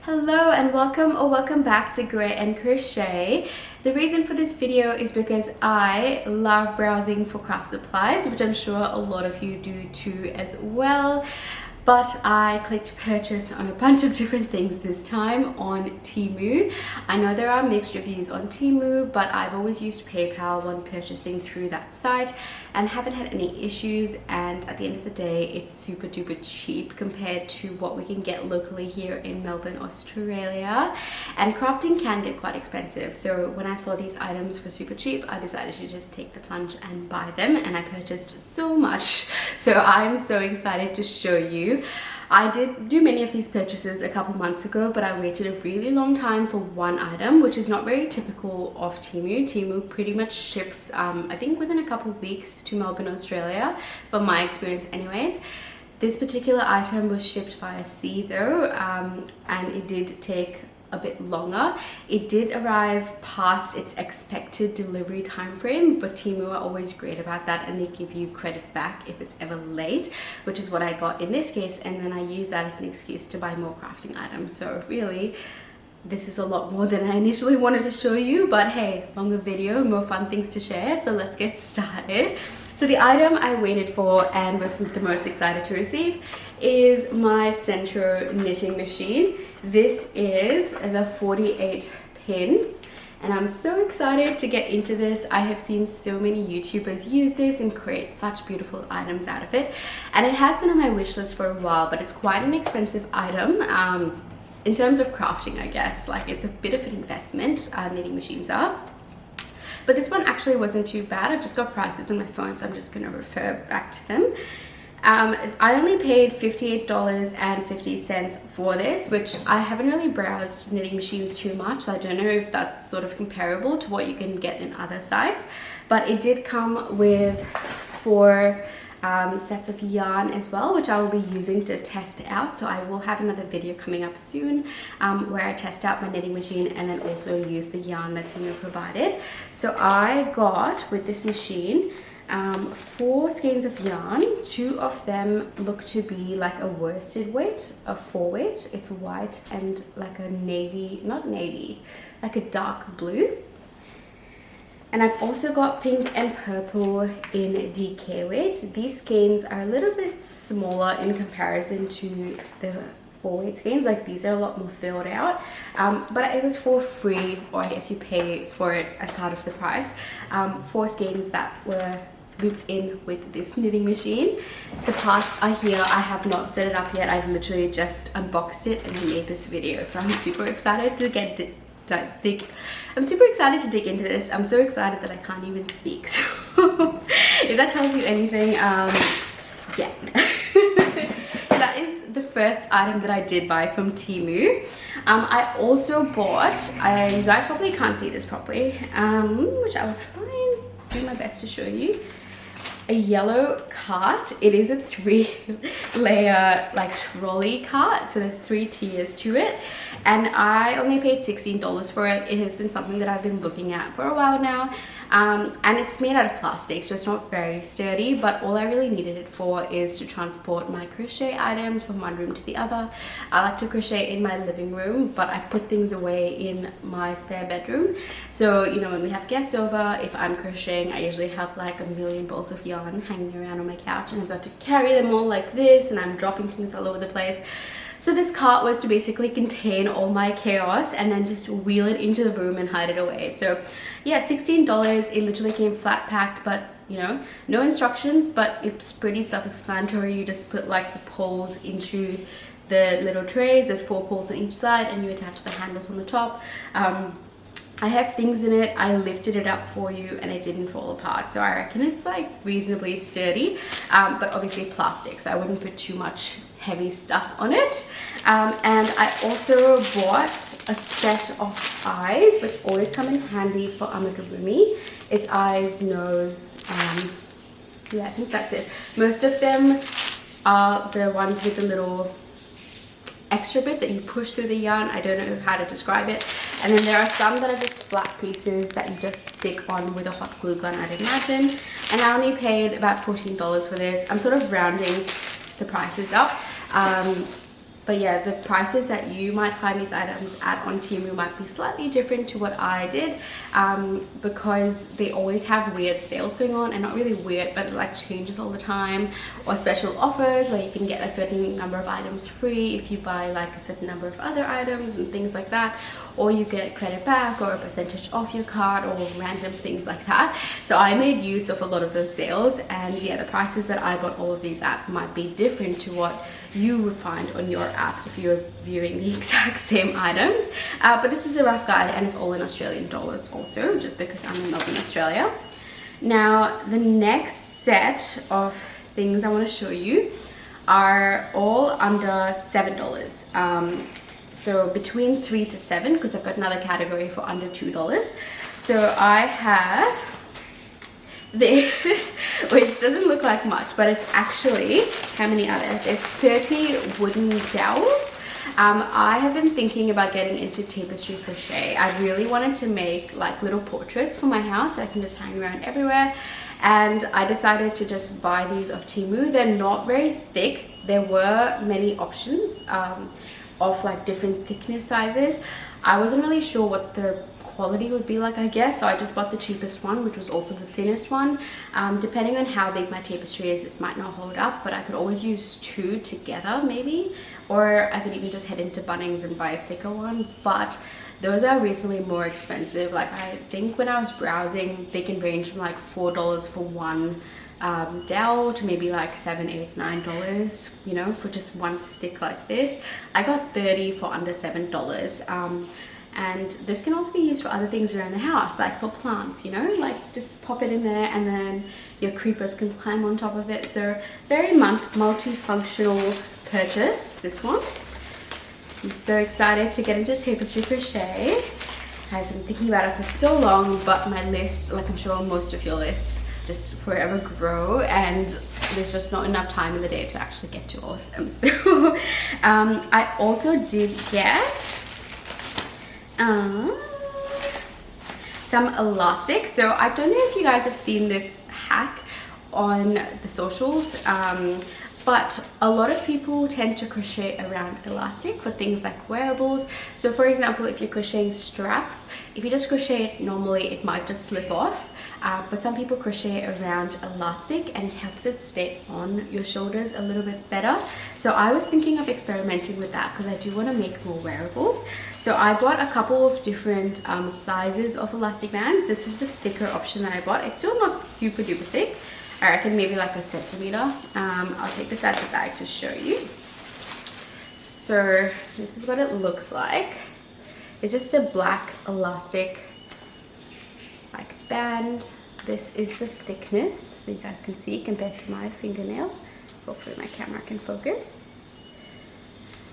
Hello and welcome back to Gray and Crochet. The reason for this video is because I love browsing for craft supplies, which I'm sure a lot of you do too as well. But I clicked purchase on a bunch of different things this time on Temu. I know there are mixed reviews on Temu, but I've always used PayPal when purchasing through that site and haven't had any issues. And at the end of the day, it's super duper cheap compared to what we can get locally here in Melbourne, Australia. And crafting can get quite expensive. So when I saw these items for super cheap, I decided to just take the plunge and buy them. And I purchased so much. So I'm so excited to show you. I did do many of these purchases a couple months ago, but I waited a really long time for one item, which is not very typical of Temu. Temu pretty much ships, I think within a couple of weeks to Melbourne, Australia, from my experience anyways. This particular item was shipped via sea though, and it did take a bit longer. It did arrive past its expected delivery time frame, but Temu are always great about that and they give you credit back if it's ever late, which is what I got in this case, and then I use that as an excuse to buy more crafting items. So really this is a lot more than I initially wanted to show you, but hey, longer video, more fun things to share, so let's get started. So the item I waited for and was the most excited to receive is my Centro knitting machine. This is the 48 pin and I'm so excited to get into this. I have seen so many YouTubers use this and create such beautiful items out of it, and it has been on my wish list for a while, but it's quite an expensive item in terms of crafting, I guess. Like, it's a bit of an investment, knitting machines are. But this one actually wasn't too bad. I've just got prices on my phone, so I'm just going to refer back to them. I only paid $58.50 for this, which I haven't really browsed knitting machines too much, so I don't know if that's sort of comparable to what you can get in other sites. But it did come with 4 sets of yarn as well, which I will be using to test out. So I will have another video coming up soon where I test out my knitting machine and then also use the yarn that Temu provided. So I got with this machine 4 skeins of yarn. 2 of them look to be like a worsted weight, a 4 weight. It's white and like a navy, not navy, like a dark blue. And I've also got pink and purple in DK weight. These skeins are a little bit smaller in comparison to the 4 weight skeins. Like, these are a lot more filled out, but it was for free, or I guess you pay for it as part of the price. 4 skeins that were looped in with this knitting machine. The parts are here. I have not set it up yet. I've literally just unboxed it and made this video, so I'm super excited to dig into this. I'm so excited that I can't even speak. So if that tells you anything, yeah. So that is the first item that I did buy from Temu. I also bought, you guys probably can't see this properly, which I will try and do my best to show you, a yellow cart. It is a 3-layer like trolley cart, so there's 3 tiers to it, and I only paid $16 for it. It has been something that I've been looking at for a while now, and it's made out of plastic, so it's not very sturdy, but all I really needed it for is to transport my crochet items from one room to the other. I like to crochet in my living room, but I put things away in my spare bedroom. So, you know, when we have guests over, if I'm crocheting, I usually have like a million balls of yarn hanging around on my couch, and I've got to carry them all like this, and I'm dropping things all over the place. So this cart was to basically contain all my chaos and then just wheel it into the room and hide it away. So yeah, $16. It literally came flat packed, but you know, no instructions, but it's pretty self-explanatory. You just put like the poles into the little trays. There's 4 poles on each side, and you attach the handles on the top. I have things in it. I lifted it up for you and it didn't fall apart, so I reckon it's like reasonably sturdy, but obviously plastic, so I wouldn't put too much heavy stuff on it. And I also bought a set of eyes, which always come in handy for amigurumi. It's eyes, nose, yeah, I think that's it. Most of them are the ones with the little extra bit that you push through the yarn. I don't know how to describe it. And then there are some that are just flat pieces that you just stick on with a hot glue gun, I'd imagine. And I only paid about $14 for this. I'm sort of rounding the prices up. But yeah, the prices that you might find these items at on Temu might be slightly different to what I did, because they always have weird sales going on, and not really weird, but it like changes all the time, or special offers where you can get a certain number of items free if you buy like a certain number of other items and things like that, or you get credit back or a percentage off your card or random things like that. So I made use of a lot of those sales, and yeah, the prices that I bought all of these at might be different to what you would find on your app if you're viewing the exact same items. But this is a rough guide, and it's all in Australian dollars also, just because I'm in Melbourne, Australia. Now, the next set of things I want to show you are all under $7. So between $3 to $7, because I've got another category for under $2. So I have this, which doesn't look like much, but it's actually, how many are there? There's 30 wooden dowels. I have been thinking about getting into tapestry crochet. I really wanted to make like little portraits for my house that I can just hang around everywhere, and I decided to just buy these off Temu. They're not very thick. There were many options of like different thickness sizes. I wasn't really sure what the quality would be like, I guess, so I just bought the cheapest one, which was also the thinnest one. Depending on how big my tapestry is, this might not hold up, but I could always use two together maybe, or I could even just head into Bunnings and buy a thicker one. But those are reasonably more expensive. Like, I think when I was browsing, they can range from like $4 for one dowel to maybe like $7, $8, $9, you know, for just one stick like this. I got 30 for under $7. And this can also be used for other things around the house, like for plants, you know, like just pop it in there and then your creepers can climb on top of it. So very multifunctional purchase, this one. I'm so excited to get into tapestry crochet. I've been thinking about it for so long, but my list, like I'm sure most of your lists, just forever grow, and there's just not enough time in the day to actually get to all of them. So I also did get some elastic. So I don't know if you guys have seen this hack on the socials, but a lot of people tend to crochet around elastic for things like wearables. So for example, if you're crocheting straps, if you just crochet it normally, it might just slip off. But some people crochet around elastic, and it helps it stay on your shoulders a little bit better. So I was thinking of experimenting with that because I do want to make more wearables. So I bought a couple of different sizes of elastic bands. This is the thicker option that I bought. It's still not super duper thick. I reckon maybe like a centimeter. I'll take this out of the bag to show you. So this is what it looks like. It's just a black elastic like band. This is the thickness, so you guys can see compared to my fingernail. Hopefully my camera can focus.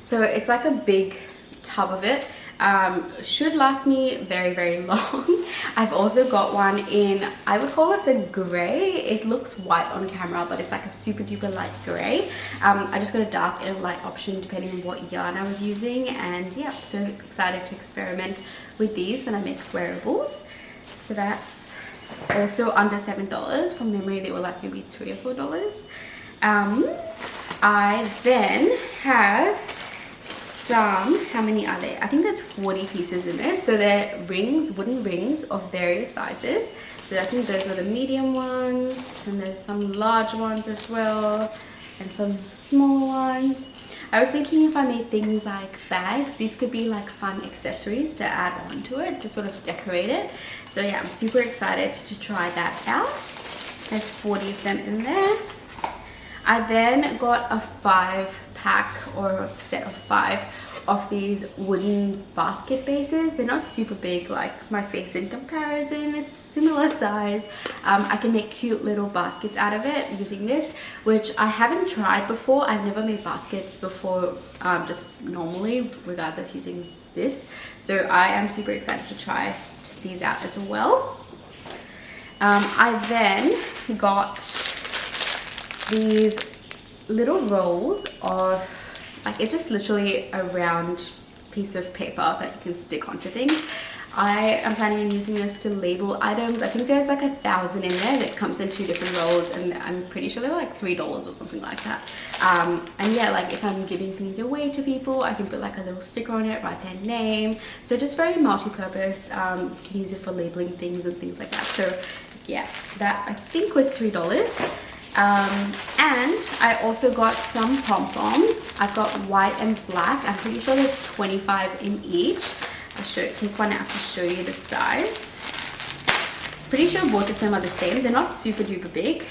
So it's like a big tub of it. Should last me very, very long. I've also got one in, I would call this a gray. It looks white on camera, but it's like a super duper light gray. I just got a dark and a light option depending on what yarn I was using, and yeah, so excited to experiment with these when I make wearables. So that's also under $7. From memory, they were like maybe $3 or $4. I then have some, how many are there? I think there's 40 pieces in this. So they're rings, wooden rings of various sizes. So I think those were the medium ones, and there's some large ones as well, and some small ones. I was thinking if I made things like bags, these could be like fun accessories to add on to it, to sort of decorate it. So yeah, I'm super excited to try that out. There's 40 of them in there. I then got a 5-pack or a set of 5 of these wooden basket bases. They're not super big like my face in comparison. It's similar size. I can make cute little baskets out of it using this, which I haven't tried before. I've never made baskets before, just normally, regardless, using this. So I am super excited to try these out as well. I then got these little rolls of, like, it's just literally a round piece of paper that you can stick onto things. I am planning on using this to label items. I think there's like 1,000 in there that comes in 2 different rolls, and I'm pretty sure they're like $3 or something like that. And yeah, like if I'm giving things away to people, I can put like a little sticker on it, write their name. So just very multi-purpose. You can use it for labeling things and things like that. So yeah, that I think was $3. And I also got some pom-poms. I've got white and black. I'm pretty sure there's 25 in each. I'll take one out to show you the size. Pretty sure both of them are the same. They're not super duper big.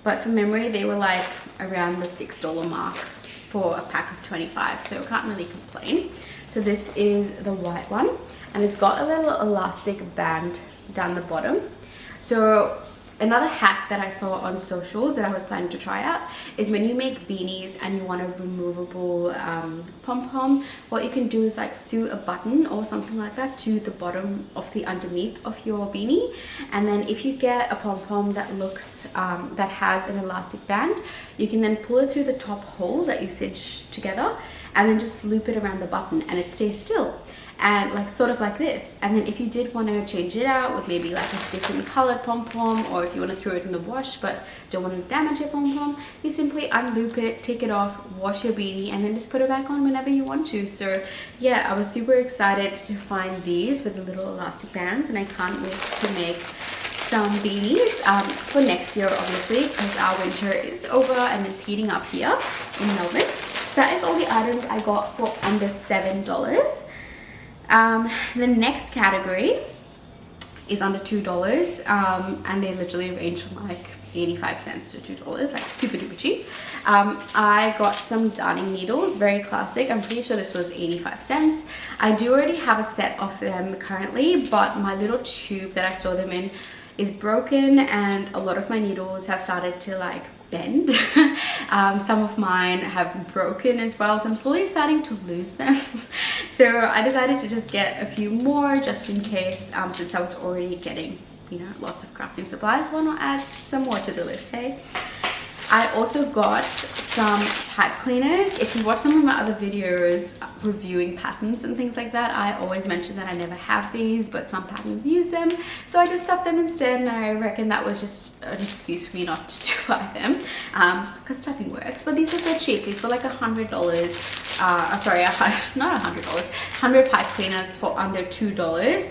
But from memory, they were like around the $6 mark for a pack of 25. So I can't really complain. So this is the white one. And it's got a little elastic band down the bottom. So another hack that I saw on socials that I was planning to try out is when you make beanies and you want a removable pom-pom, what you can do is like sew a button or something like that to the bottom of the underneath of your beanie. And then if you get a pom-pom that looks that has an elastic band, you can then pull it through the top hole that you stitch together and then just loop it around the button and it stays still. And like sort of like this. And then if you did want to change it out with maybe like a different colored pom-pom, or if you want to throw it in the wash but don't want to damage your pom-pom, you simply unloop it, take it off, wash your beanie, and then just put it back on whenever you want to. So yeah, I was super excited to find these with the little elastic bands, and I can't wait to make some beanies for next year, obviously, because our winter is over and it's heating up here in Melbourne. So that is all the items I got for under $7. The next category is under $2, and they literally range from like 85 cents to $2, like super duper cheap. I got some darning needles, very classic. I'm pretty sure this was 85 cents. I do already have a set of them currently, but my little tube that I store them in is broken, and a lot of my needles have started to like bend. Some of mine have broken as well, so I'm slowly starting to lose them. So I decided to just get a few more just in case, since I was already getting, you know, lots of crafting supplies. Why not add some more to the list, hey? I also got some pipe cleaners. If you watch some of my other videos reviewing patterns and things like that, I always mention that I never have these, but some patterns use them. So I just stuffed them instead, and I reckon that was just an excuse for me not to buy them, because stuffing works. But these were so cheap. These were like $100. Sorry, not $100. 100 pipe cleaners for under $2.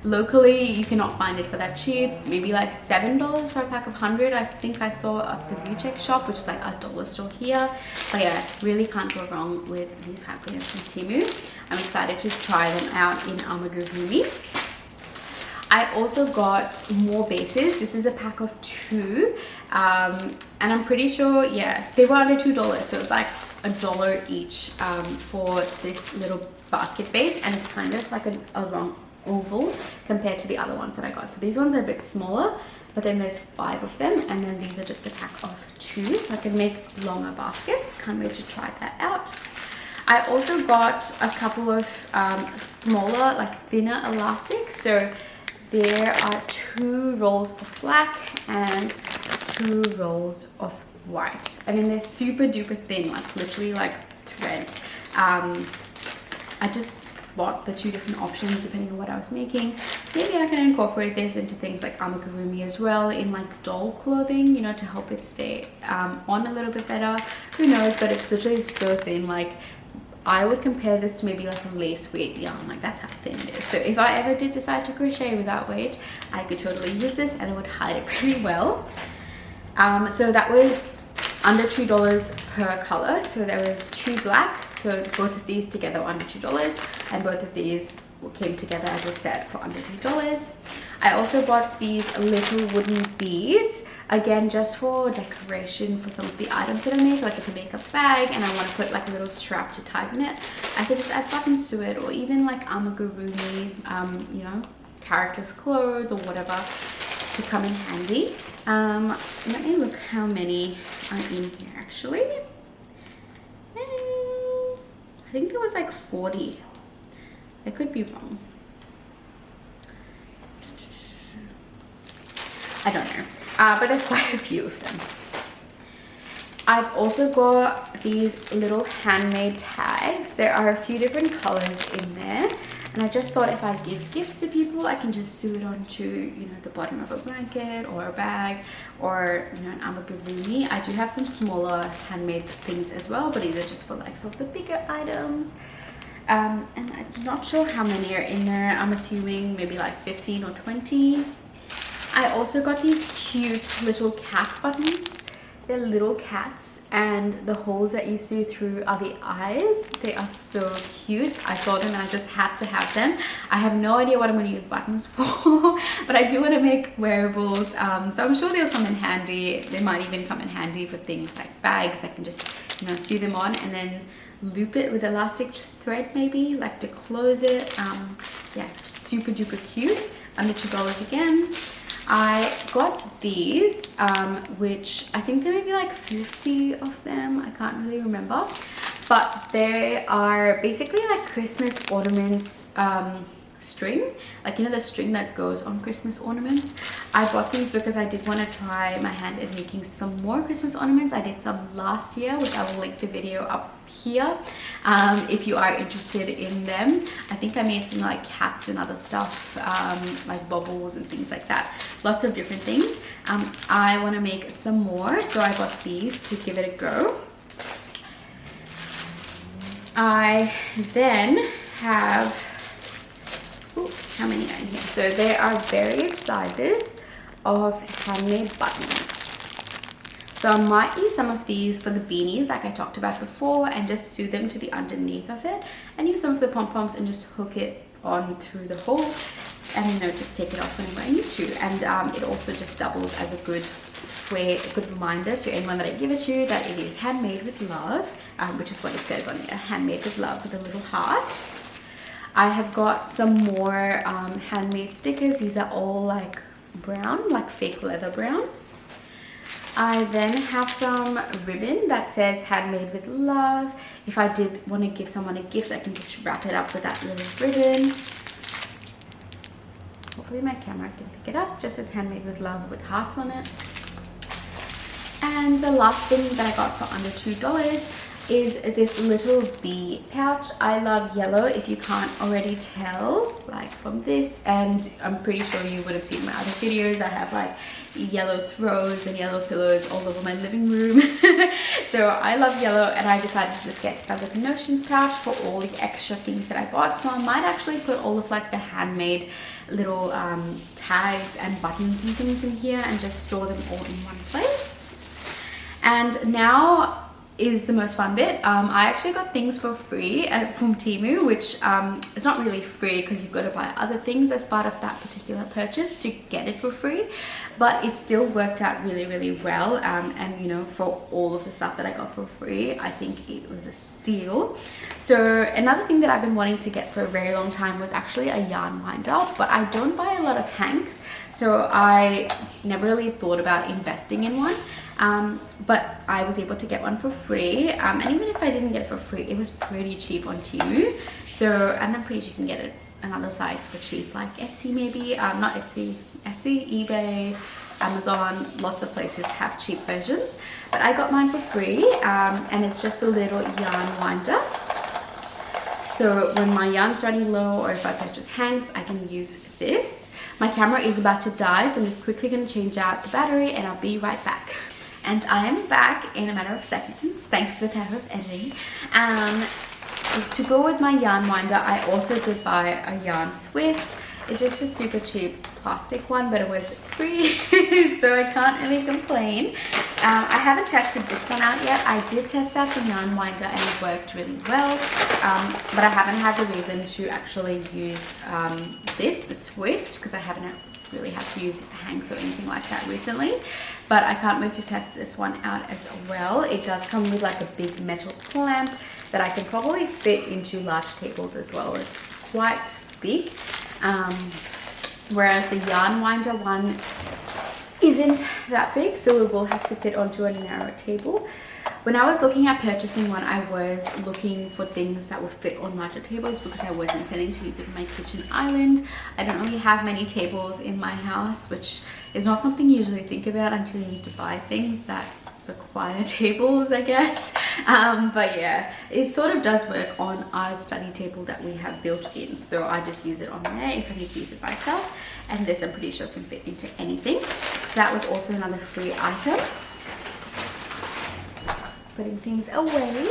Locally, you cannot find it for that cheap. Maybe like $7 for a pack of 100. I think I saw at the Recheck shop, which is like a dollar store here. But yeah, really can't go wrong with these pipe cleaners from Temu. I'm excited to try them out in amigurumi. I also got more bases. This is a pack of 2, and I'm pretty sure, yeah, they were under $2, so it's like $1 each for this little basket base, and it's kind of like a wrong oval compared to the other ones that I got. So these ones are a bit smaller, but then there's 5 of them, and then these are just a pack of 2, so I can make longer baskets. Can't wait to try that out. I also got a couple of smaller, like thinner elastics. So there are 2 rolls of black and 2 rolls of white, and then they're super duper thin, like literally like thread. I just bought the 2 different options depending on what I was making. Maybe I can incorporate this into things like amigurumi as well, in like doll clothing, you know, to help it stay on a little bit better. Who knows, but it's literally so thin. Like I would compare this to maybe like a lace weight yarn, like that's how thin it is. So if I ever did decide to crochet without weight, I could totally use this and it would hide it pretty well. So that was under $2 per color. So there was 2 black, so both of these together were under $2, and both of these came together as a set for under $2. I also bought these little wooden beads, again just for decoration for some of the items that I make. Like if I make a bag and I want to put like a little strap to tighten it, I could just add buttons to it, or even like amigurumi, you know, characters' clothes or whatever to come in handy. Let me look how many are in here actually. I think there was like 40. I could be wrong. I don't know. But there's quite a few of them. I've also got these little handmade tags. There are a few different colors in there. And I just thought if I give gifts to people, I can just sew it onto, you know, the bottom of a blanket or a bag or, you know, an amigurumi. I do have some smaller handmade things as well, but these are just for like some of the bigger items. And I'm not sure how many are in there. I'm assuming maybe like 15 or 20. I also got these cute little cat buttons. They're little cats, and the holes that you see through are the eyes. They are so cute. I saw them and I just had to have them. I have no idea what I'm going to use buttons for, but I do want to make wearables, so I'm sure they'll come in handy. They might even come in handy for things like bags. I can just, you know, sew them on and then loop it with elastic thread, maybe like to close it. Yeah, super duper cute. Under $2 again. I got these, which I think there may be like 50 of them. I can't really remember, but they are basically like Christmas ornaments, string, like, you know, the string that goes on Christmas ornaments. I bought these because I did want to try my hand at making some more Christmas ornaments. I did some last year, which I will link the video up here if you are interested in them. I think I made some like hats and other stuff, like bubbles and things like that, lots of different things. I want to make some more, so I got these to give it a go. I then have, ooh, how many are in here? So there are various sizes of handmade buttons. So I might use some of these for the beanies like I talked about before and just sew them to the underneath of it, and use some of the pom-poms and just hook it on through the hole, and, you know, just take it off whenever I need to. And it also just doubles as a good way, a good reminder to anyone that I give it to that it is handmade with love, which is what it says on here, handmade with love, with a little heart. I have got some more handmade stickers. These are all like brown, like fake leather brown. I then have some ribbon that says handmade with love. If I did want to give someone a gift, I can just wrap it up with that little ribbon. Hopefully my camera can pick it up. Just says handmade with love with hearts on it. And the last thing that I got for under $2 is this little bee pouch. I love yellow, if you can't already tell, like from this, and I'm pretty sure you would have seen my other videos. I have like yellow throws and yellow pillows all over my living room. So I love yellow, and I decided to just get a little notions pouch for all the extra things that I bought. So I might actually put all of like the handmade little tags and buttons and things in here and just store them all in one place. And now is the most fun bit. I actually got things for free from Temu, which is not really free because you've got to buy other things as part of that particular purchase to get it for free, but it still worked out really, really well. And you know, for all of the stuff that I got for free, I think it was a steal. So another thing that I've been wanting to get for a very long time was actually a yarn winder, but I don't buy a lot of hanks, so I never really thought about investing in one. But I was able to get one for free, and even if I didn't get it for free, it was pretty cheap on Temu. So, and I'm pretty sure you can get it on other sites for cheap, like Etsy maybe, not Etsy, eBay, Amazon, lots of places have cheap versions. But I got mine for free, and it's just a little yarn winder. So when my yarn's running low, or if I purchase hanks, I can use this. My camera is about to die, so I'm just quickly going to change out the battery, and I'll be right back. And I am back in a matter of seconds, thanks to the power of editing. To go with my yarn winder, I also did buy a yarn Swift. It's just a super cheap plastic one, but it was free, so I can't really complain. I haven't tested this one out yet. I did test out the yarn winder and it worked really well, but I haven't had the reason to actually use the Swift, because I haven't really had to use hanks or anything like that recently. But I can't wait to test this one out as well. It does come with like a big metal clamp that I can probably fit into large tables as well. It's quite big, whereas the yarn winder one isn't that big, so it will have to fit onto a narrow table. When I was looking at purchasing one, I was looking for things that would fit on larger tables because I was intending to use it for my kitchen island. I don't really have many tables in my house, which is not something you usually think about until you need to buy things that require tables, I guess. But yeah, it sort of does work on our study table that we have built in, so I just use it on there if I need to use it by itself, and this I'm pretty sure can fit into anything. So that was also another free item. Putting things away.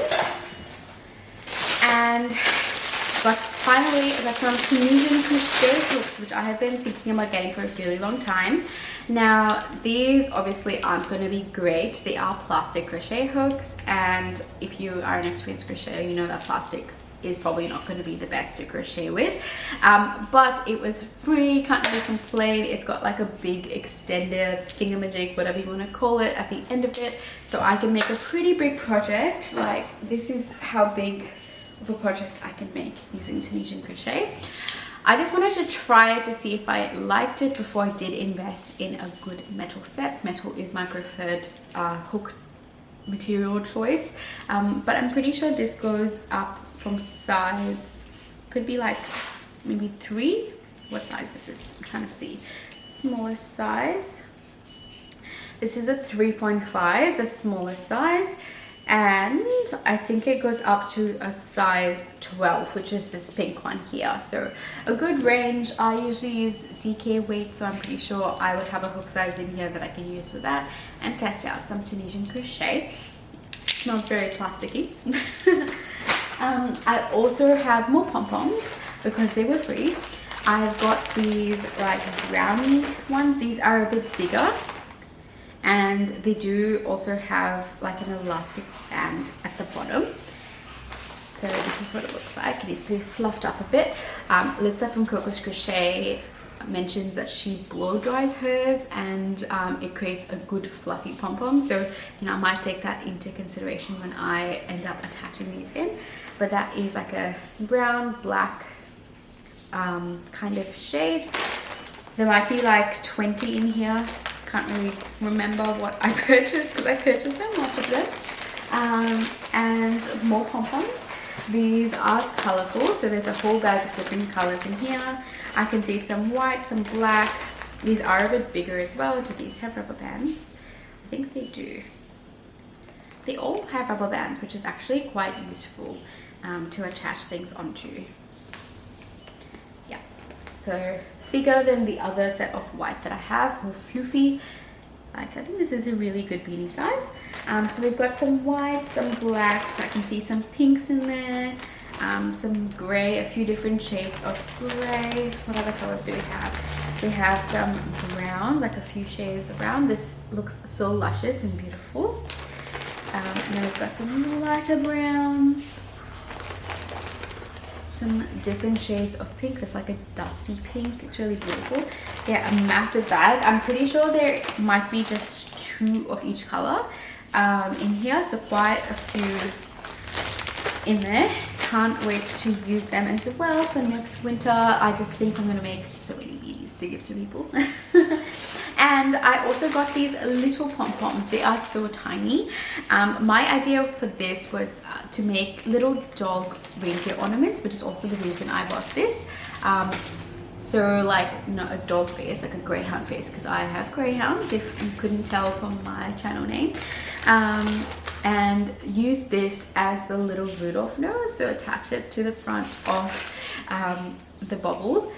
And finally got some Tunisian crochet hooks, which I have been thinking about getting for a really long time. Now these obviously aren't going to be great. They are plastic crochet hooks, and if you are an experienced crocheter, you know that plastic is probably not going to be the best to crochet with, but it was free, can't really complain. It's got like a big extended thingamajig, whatever you want to call it, at the end of it, so I can make a pretty big project. Like, this is how big of a project I can make using Tunisian crochet. I just wanted to try it to see if I liked it before I did invest in a good metal set. Metal is my preferred hook material choice, but I'm pretty sure this goes up from size, could be like maybe 3. What size is this? I'm trying to see. Smallest size. This is a 3.5, the smallest size, and I think it goes up to a size 12, which is this pink one here. So a good range. I usually use DK weight, so I'm pretty sure I would have a hook size in here that I can use for that and test out some Tunisian crochet. Smells very plasticky. I also have more pom-poms because they were free. I've got these like brownie ones. These are a bit bigger, and they do also have like an elastic band at the bottom. So this is what it looks like. It needs to be fluffed up a bit. Litsa from Coco's Crochet mentions that she blow dries hers, and it creates a good fluffy pom-pom. So, you know, I might take that into consideration when I end up attaching these in. But that is like a brown black kind of shade. There might be like 20 in here. Can't really remember what I purchased because I purchased them, lots of them. And more pom-poms. These are colorful, so there's a whole bag of different colors in here. I can see some white, some black. These are a bit bigger as well. Do these have rubber bands? I think they do. They all have rubber bands, which is actually quite useful to attach things onto. Yeah, so bigger than the other set of white that I have, more floofy. Like, I think this is a really good beanie size. So we've got some whites, some blacks. I can see some pinks in there, some gray, a few different shades of gray. What other colors do we have? We have some browns, like a few shades of brown. This looks so luscious and beautiful. And then we've got some lighter browns, some different shades of pink. There's like a dusty pink. It's really beautiful. Yeah, a massive bag. I'm pretty sure there might be just 2 of each color in here, so quite a few in there. Can't wait to use them as well for next winter. I just think I'm gonna make so many beanies to give to people. And I also got these little pom-poms. They are so tiny. My idea for this was to make little dog reindeer ornaments, which is also the reason I bought this. So like, not a dog face, like a greyhound face, because I have greyhounds, if you couldn't tell from my channel name. And use this as the little Rudolph nose, so attach it to the front of the bobble,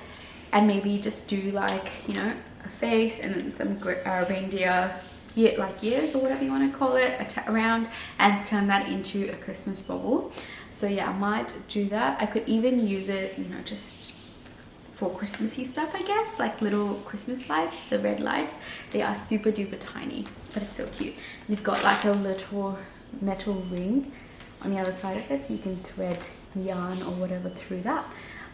and maybe just do like, you know, a face and then some reindeer ears or whatever you want to call it around, and turn that into a Christmas bobble. So yeah, I might do that. I could even use it, you know, just for Christmassy stuff, I guess, like little Christmas lights, the red lights. They are super duper tiny, but it's so cute. They've got like a little metal ring on the other side of it, so you can thread yarn or whatever through that.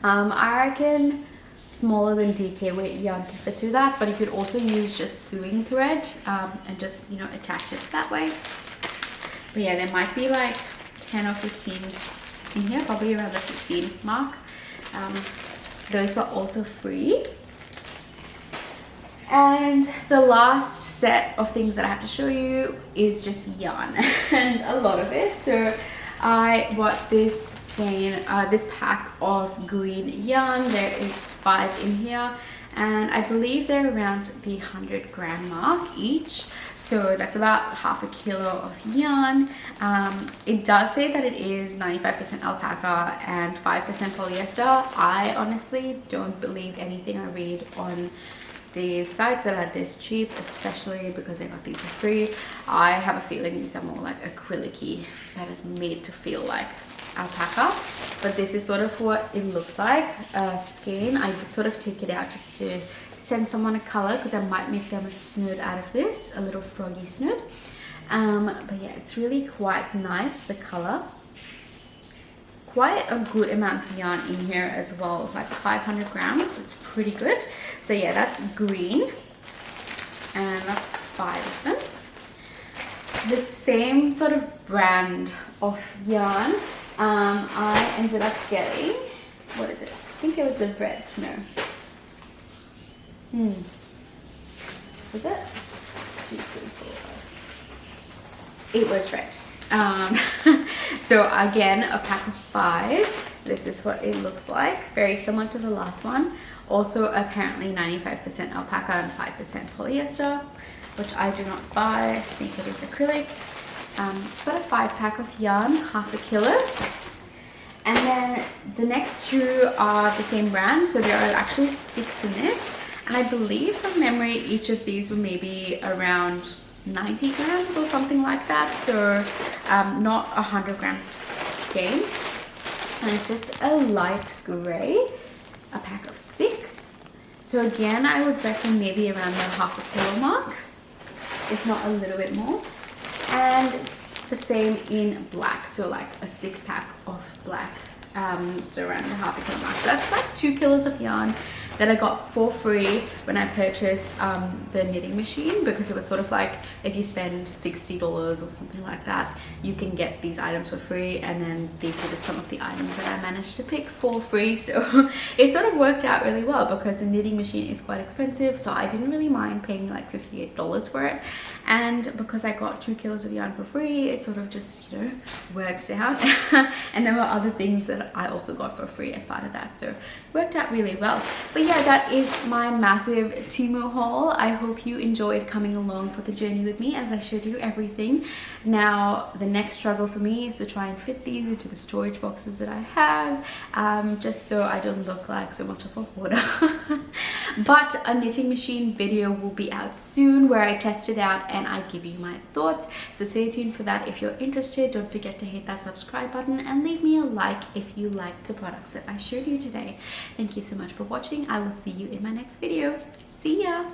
I reckon smaller than DK weight yarn can fit through that, but you could also use just sewing thread and just, you know, attach it that way. But yeah, there might be like 10 or 15 in here, probably around the 15 mark. Those were also free. And the last set of things that I have to show you is just yarn and a lot of it. So I bought this skein, this pack of green yarn. There is 5 in here, and I believe they're around the 100 gram mark each. So that's about half a kilo of yarn. It does say that it is 95% alpaca and 5% polyester. I honestly don't believe anything I read on these sites that are this cheap, especially because I got these for free. I have a feeling these are more like acrylic-y, that is made to feel like alpaca. But this is sort of what it looks like. Skein, I just sort of take it out just to send someone a color, because I might make them a snood out of this, a little froggy snood. But yeah, it's really quite nice, the color. Quite a good amount of yarn in here as well, like 500 grams. It's pretty good. So yeah, that's green, and that's 5 of them. The same sort of brand of yarn, I ended up getting, what is it? I think it was the red. No. Was it? 2, 3, 4, 5, 6. It was red. So again, a pack of 5. This is what it looks like, very similar to the last one. Also apparently 95% alpaca and 5% polyester, which I do not buy. I think it is acrylic. But a 5-pack of yarn, half a kilo. And then the next 2 are the same brand, so there are actually 6 in this, and I believe from memory each of these were maybe around 90 grams or something like that, so not 100 grams skein. And it's just a light gray, a pack of 6. So again, I would reckon maybe around the half a kilo mark, if not a little bit more. And the same in black, so like a 6-pack of black, so around the half a kilo mark. So that's like 2 kilos of yarn that I got for free when I purchased the knitting machine, because it was sort of like if you spend $60 or something like that, you can get these items for free. And then these were just some of the items that I managed to pick for free, so it sort of worked out really well, because the knitting machine is quite expensive, so I didn't really mind paying like $58 for it. And because I got 2 kilos of yarn for free, it sort of just, you know, works out. And there were other things that I also got for free as part of that, so it worked out really well. But yeah, that is my massive Temu haul. I hope you enjoyed coming along for the journey with me as I showed you everything. Now the next struggle for me is to try and fit these into the storage boxes that I have, just so I don't look like so much of a hoarder. But a knitting machine video will be out soon where I test it out and I give you my thoughts, so stay tuned for that. If you're interested, don't forget to hit that subscribe button and leave me a like if you like the products that I showed you today. Thank you so much for watching. I will see you in my next video. See ya!